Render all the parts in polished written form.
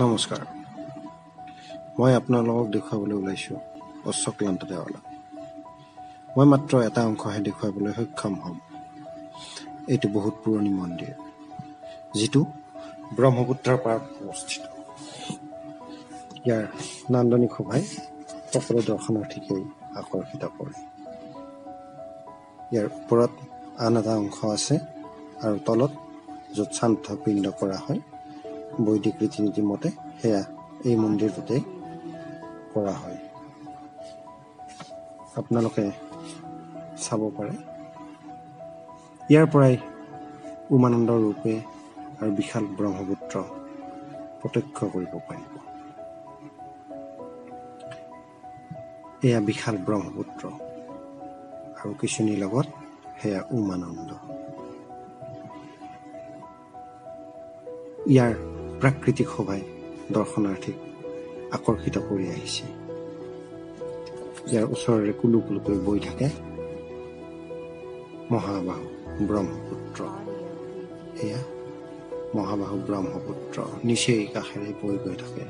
নমস্কাৰ, মই আপোনালোকক দেখুৱাবলৈ ওলাইছোঁ অশ্বক্লান্ত দেৱালয়। মই মাত্ৰ এটা অংশহে দেখুৱাবলৈ সক্ষম হ'ম। এইটো বহুত পুৰণি মন্দিৰ, যিটো ব্ৰহ্মপুত্ৰৰ পাৰত অৱস্থিত। ইয়াৰ নান্দনিক শোভাই সকলো দৰ্শনাৰ্থীকেই আকৰ্ষিত কৰে। ইয়াৰ ওপৰত আন এটা অংশ আছে আৰু তলত য'ত শান্ত পিণ্ড কৰা হয়, বৈদিক ৰীতি নীতি মতে সেয়া এই মন্দিৰটোতে কৰা হয়। আপোনালোকে চাব পাৰে। ইয়াৰ পৰাই উমানন্দ ৰূপে আৰু বিশাল ব্ৰহ্মপুত্ৰ প্ৰত্যক্ষ কৰিব পাৰিব। এয়া বিশাল ব্ৰহ্মপুত্ৰ আৰু কিছুনিৰ লগত সেয়া উমানন্দ। ইয়াৰ প্ৰাকৃতিক শোভাই দৰ্শনাৰ্থীক আকৰ্ষিত কৰি আহিছে। ইয়াৰ ওচৰেৰে কুলু কুলুকৈ বৈ থাকে মহাবাহু ব্ৰহ্মপুত্ৰ। এয়া মহাবাহু ব্ৰহ্মপুত্ৰ, নিচেই কাষেৰে বৈ গৈ থাকে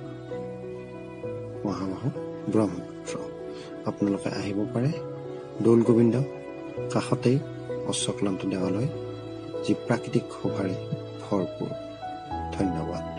মহাবাহু ব্ৰহ্মপুত্ৰ। আপোনালোকে আহিব পাৰে। দৌল গোবিন্দ কাষতেই অশ্বক্লান্ত দেৱালয়, যি প্ৰাকৃতিক শোভাৰে ভৰপূৰ। ধন্যবাদ।